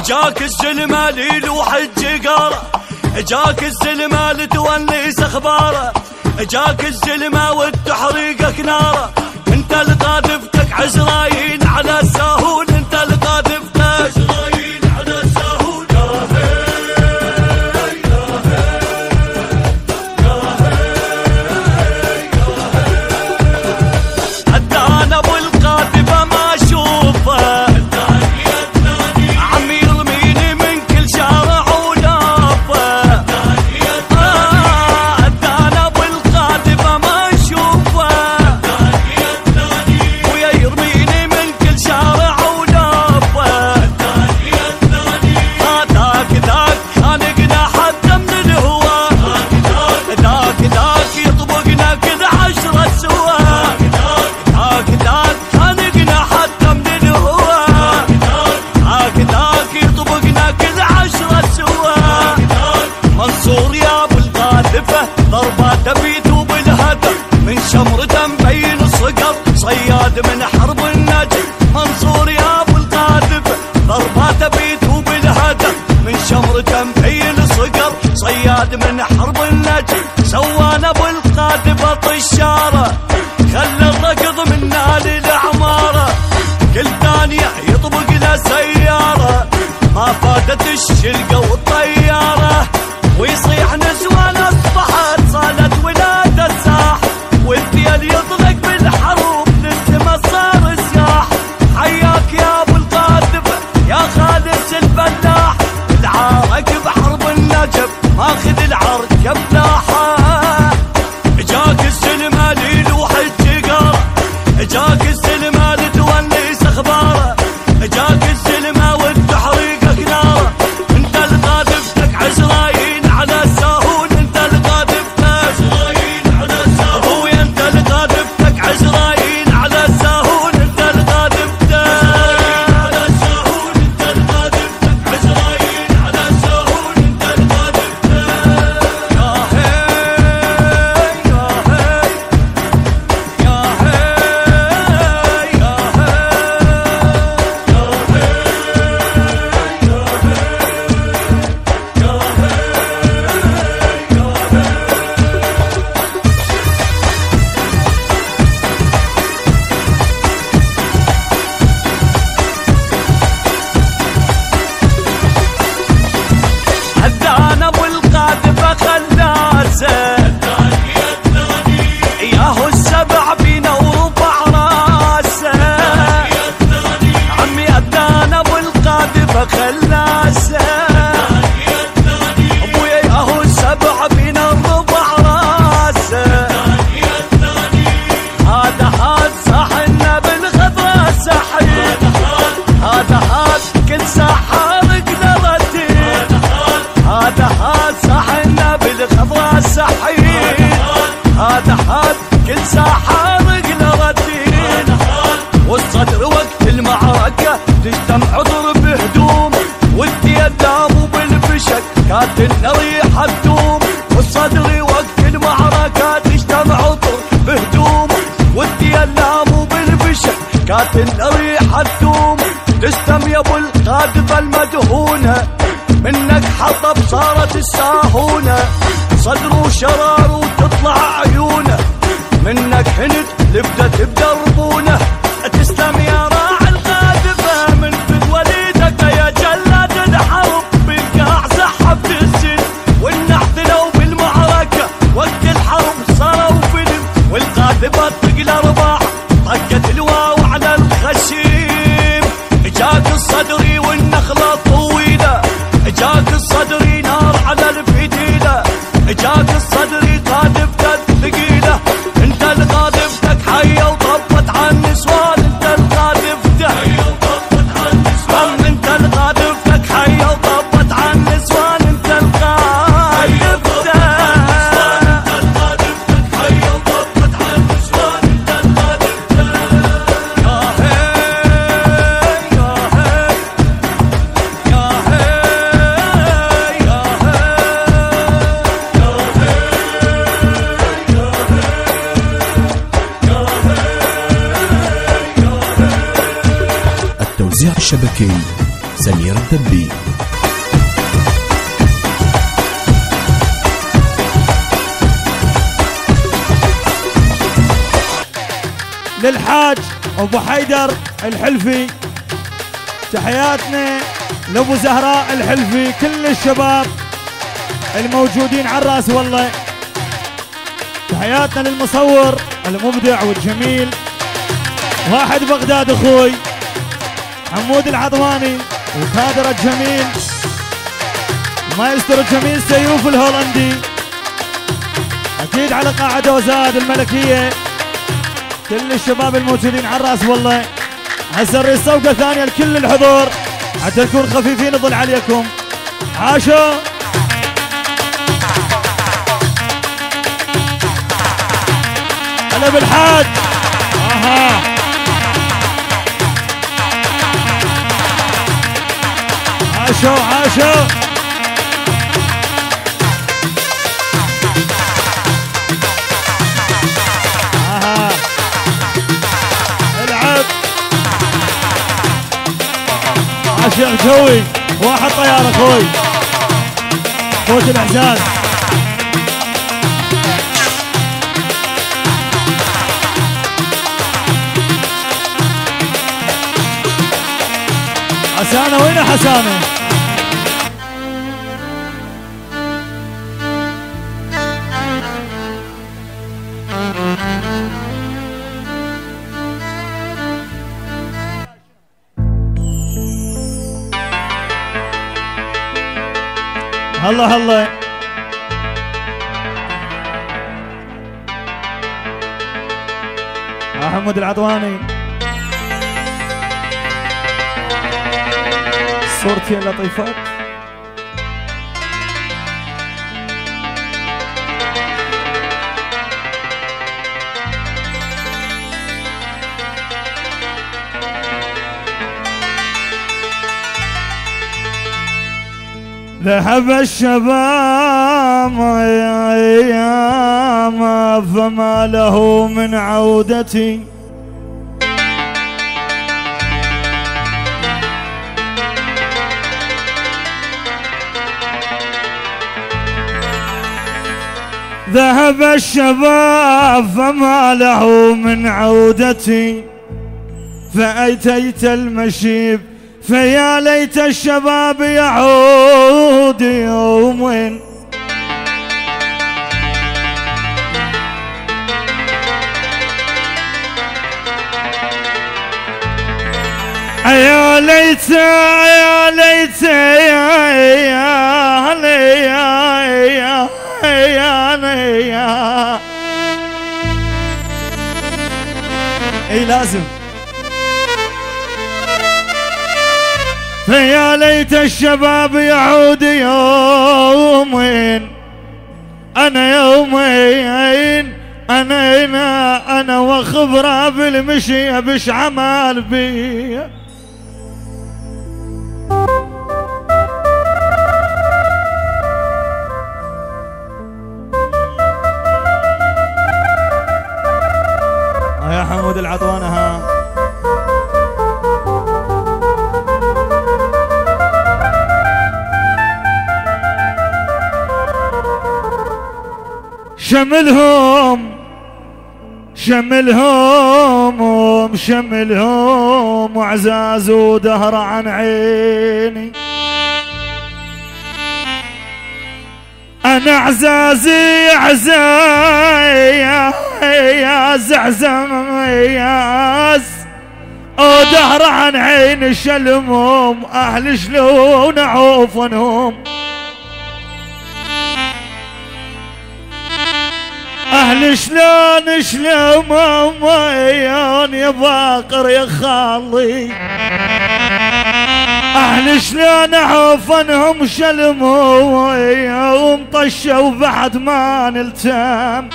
جاك الزلمة ليلوح الجقارة، جاك الزلمة لتونس اخباره، جاك الزلمة والتحريقك ناره. انت لقاذفتك عزرايل على الساهون، انت لقاذفتك عزرايل على الساهون. حتى انا ابو القاذفة ما اشوفه، عمي يرميني من كل شارع ولافه. حتى انا ابو القاذفة ما اشوفه، ويا يرميني من كل شارع ولافه. ذاك خانقنا حتى من الهوى، ذاك يطبقنا كذا 10 سوا. ذاك خانقنا حتى من الهوى، ذاك يطبقنا كذا 10 سوا. منصور يا ابو القاذفة ضرباته بيدو بالهدف، من شمرته مبين الصقر صياد من حرب النجم. منصور يا ابو القاذفة ضرباته بيدو بالهدف، من شمرته مبين الصقر صياد من حرب النجم. سوانا ابو القاذفة طشارة، خلى الركض منا للعمارة، كل ثانية يطبق له سيارة. ما فادت الشلقة والطيارة، ويصيح نسوان اصبحت صالت ولادة الساح. والديل يطلق بالحروب للسما صار سياح. حياك يا ابو القاذفة يا خالد الفلاح، العارك بحرب النجف ماخذ العركة بلاحة. جاك الزلمة ليلوح الجقارة، جاك الزلمة لتونس اخباره، جاك الزلمة والتحريقك ناره. انت لقاذفتك عزرايل على الساهون، انت لقاذفتك عزرايل على الساهون. ابويا انت لقاذفتك عزرايل على الساهون، انت لقاذفتك على الساهون، انت لقاذفتك عزرايل على الساهون، انت لقاذفتك. يا هي يا هي يا هي يا حتى انا ابو القاذفة خلاسه، ياهو السبع بينا ورفع راسه. عمي انا ابو القاذفة خلاسه، ابويا ياهو السبع بينا ورفع راسه. هذا صاحنا بالخضرة سحيب، هذا كل ساحة قدرتي. هذا صاحنا بالخضرة سحيب، هذا كل ساحة قدرتي. والصدر وقت المعركة تجتمع عطر بهدوم، والديدام بالفشك كاتلنا ريحة دوم. والصدر وقت المعركة تجتمع عطر بهدوم، والديدام بالفشك كاتلنا ريحة دوم. تستم يا ابو القاذفة المدهونة، منك حطب صارت الساهونة. صدر وشرار وتطلع عيونه، منك هند لبدت بدربونه. تسلم يا راعي القاذفة من فد وليدك يا جلاد الحرب. بالقاع سحبت السن والنحت لو بالمعركة، وقت الحرب صاروا فيلم. والقاذفة طق الارباع طقت الواو على الخشيم. جاك الصدري والنخلة طويلة، جاك الصدري نار على الفتيلة، جاك الصدري قاذفتك ثقيلة. انت لقاذفتك حية وطبت عن النسوان. سمير الدبي. للحاج ابو حيدر الحلفي، تحياتنا لابو زهراء الحلفي، كل الشباب الموجودين على الراس والله. تحياتنا للمصور المبدع والجميل واحد بغداد اخوي حمود العضواني، وكادر الجميل المايسترو الجميل سيوف الهولندي، اكيد على قاعده وزاد الملكيه، كل الشباب الموجودين على الراس والله. هسه نريد صوقه ثانيه لكل الحضور حتى نكون خفيفين نظل عليكم. عاشوا هلا بالحاج. اها عاشوا عاشوا. اها العب عاشق جوي، واحد طيار اخوي فوت الاحزان. حسانة وين حسانة؟ هلا هلا حمود العضواني، صورتي اللطيفات. ذهب الشباب أيام فما له من عودتي، ذهب الشباب فما له من عودتي، فأتيت المشيب فيا ليت الشباب يعود يوم. يا ليت يا ليت يا اي لازم. فيا ليت الشباب يعود يومين، انا يومين انا وخبره بالمشي بش عمال بي. يا حمود العطوانه ها شملهم وعزاز ودهر عن عيني. انا عزازي يا زعزاز ودهر عن عيني، شلمهم اهل شلون عوفنهم، اهل شلون يا باقر يا خالي، اهل شلون عوفنهم شلموا يوم طشوا بعد ما نلتم.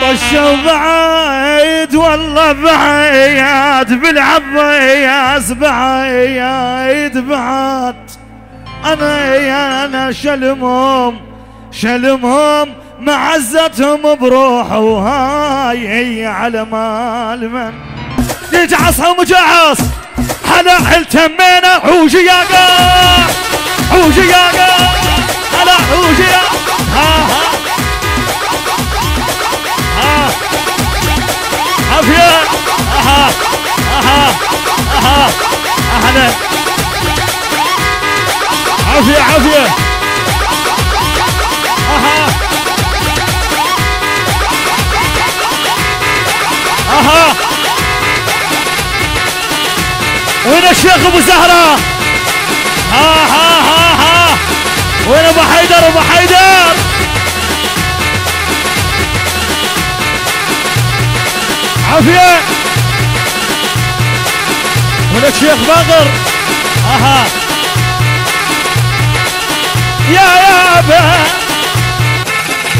طشوا بعيد والله بعيد بالعباس بعيد بعد. انا شلمهم معزتهم بروح، وهاي هي على مال من يجعص ومجعص هلا هل تمينا حوجي يا قاع حوجي يا قاع هلا حوجي يا ها عافية اها اها اها اهلا عافية عافية اها اها وين الشيخ ابو زهرة ها ها ها ها وين ابو حيدر ابو حيدر عافية وين الشيخ باقر اها يا ابا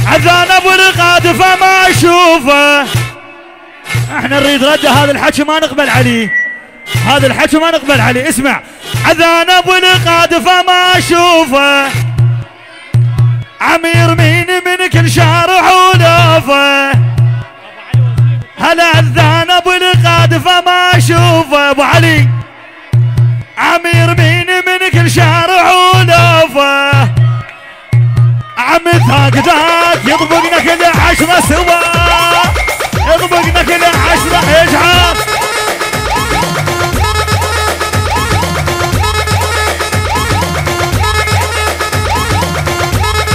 عذان ابو القادفة ما اشوفه احنا نريد رد هذا الحكي ما نقبل عليه هذا الحكي ما نقبل عليه اسمع عذان ابو القادفة ما اشوفه عمير مين من كل شارع ولوفه هلا عذان ابو القادفة ما اشوفه ابو علي عمير مين من كل شارع ولوفه عم ذاك ذاك يطبقنا كل 10 سوا يطبقنا كل 10 اجعل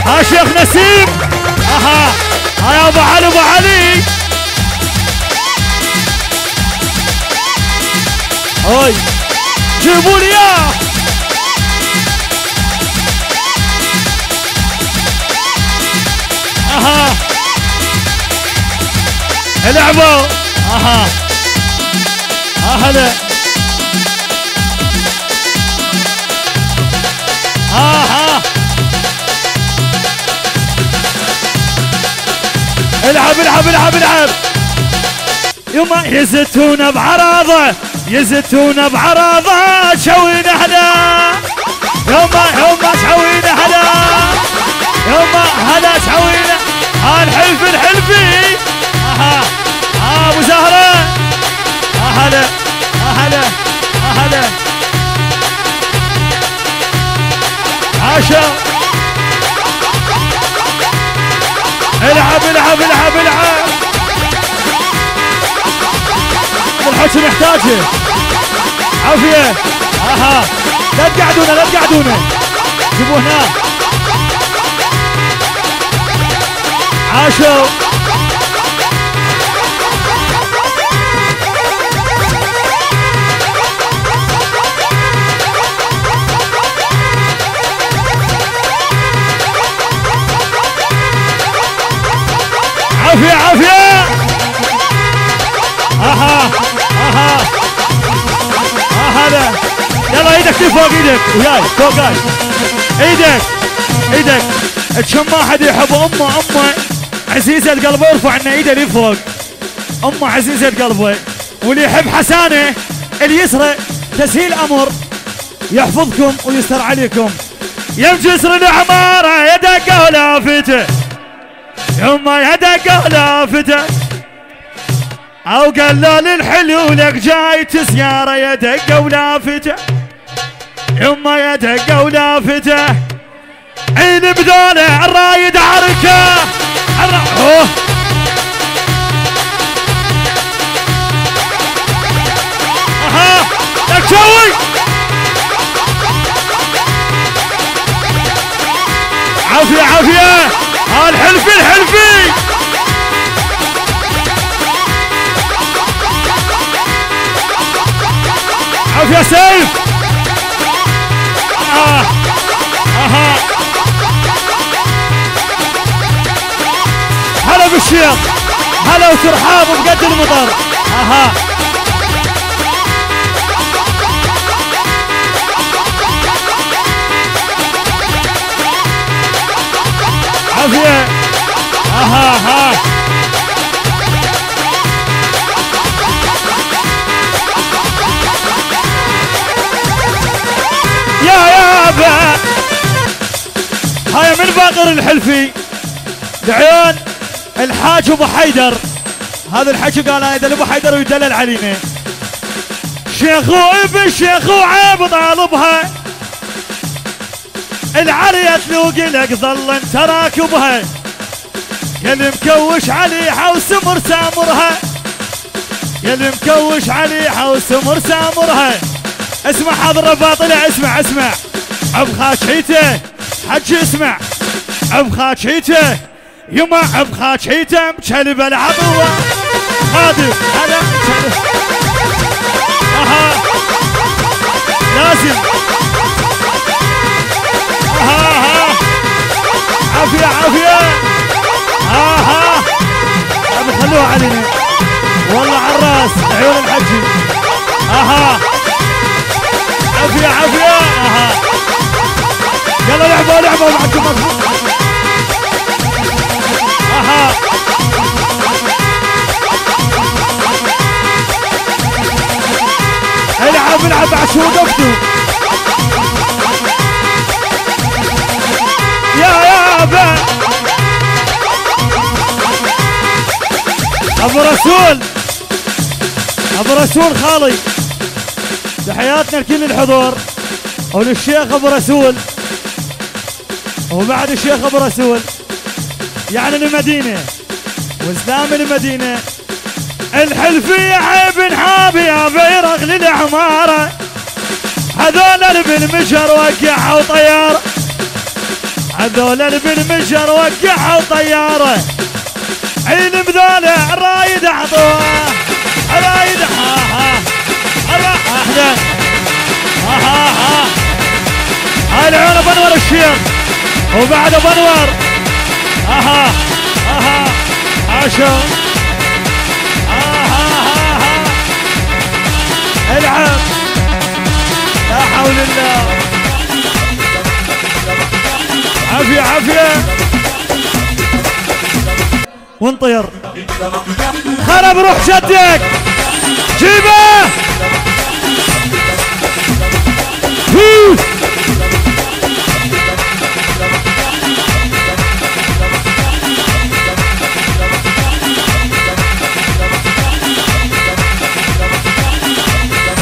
ها شيخ نسيم اها ها يا ابو علي ابو علي هاي جيبوا لي اياه اها العبوا اها هلا ها العب العب العب العب يما يزتون بعراضه يزتون بعراضه شوينا هلا يما شوينا هلا يما هلا شوينا الحلف الحلفي اها ابو زهره هلا هلا هلا عاشا العب العب العب العب الحكي محتاجه عافيه اها لا تقعدونا لا تقعدونا جيبوه هنا عاشوا عافية عافية اها اها هذا يلا ايدك فوق ايدك وياي فوق هاي ايدك ايدك كم واحد يحب امه عزيزة قلبه ارفع عنا ايده لفوق امه عزيزة قلبه واللي يحب حسانه اليسرى تسهيل امر يحفظكم ويستر عليكم يم جسر العمارة يا دقة ولافته يما يا دقة ولافته او قالوا للحلو لك جاي سيارة يا دقة ولافته يما يا دقة ولافته عين بذوله الرايد عركه اها لك شوي عافية عافية الحلفي الحلفي عافية سيف اها هلا بالشيخ هلا وترحاب بقد المطر اها عافية اها يا ابا هاي من باقر الحلفي بعيون الحاج ابو حيدر هذا الحكي قال اذا ابو حيدر ويدلل علينا الشيخ وابن الشيخ وعيب طالبها، العرية تلوقي لك ظل انت راكبها، يا اللي مكوش عليها وسمر سامرها، يا اللي مكوش عليها وسمر سامرها. اسمع حاضر رفاطلة، اسمع اسمع عب خاشيته حج، اسمع عب خاشيته يما عب خاشيته مشلب العضوة خادم هلا مشلب. اها لازم اها عافية عافية اها خلوها علينا والله عالراس عيون الحجي. اها عافية عافية اها يلا لعبوا لعبوا معكم مضبوط. اها العب العب عشو دفتو يا با ابو رسول، ابو رسول خالي تحياتنا لكل الحضور وللشيخ ابو رسول وبعد الشيخ ابو رسول يعني المدينه واسلام المدينه. الحلفيه عيب نحاب يا بيرغ للعماره، هذول اللي بالمجر وقعوا طياره، هذول اللي بالمجر وقعوا طياره. عين بذوله الرايد اعطوه الرايد ها ها احنا ها ها هاي العيون بنور الشيخ وبعد بنور اها اها عاشوا اها العب لا حول الله. عافية عافية وانطير خرب روح شدك جيبه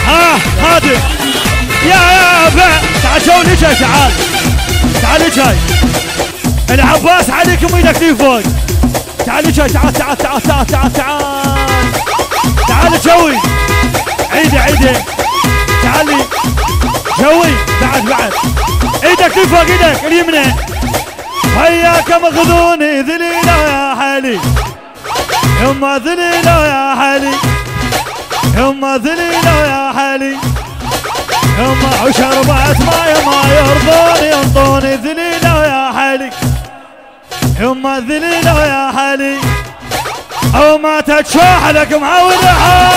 ها خادم يا با تعال شوني جاي تعال تعال جاي العباس عليكم ايدك لي فوق تعال جاي تعال تعال تعال تعال تعال تعال تعال جوي عيدي عيدي تعالي جوي بعد ايدك لي فوق ايدك اليمنى. هياك مخذوني ذليلة يا حالي يما ذليلة يا حالي يما ذليلة يا حالي يما وشربت ماي ما يرضوني ينطوني ذليلة يا حالي يما ذليلة يا حالي او ما تتشوح لك معودها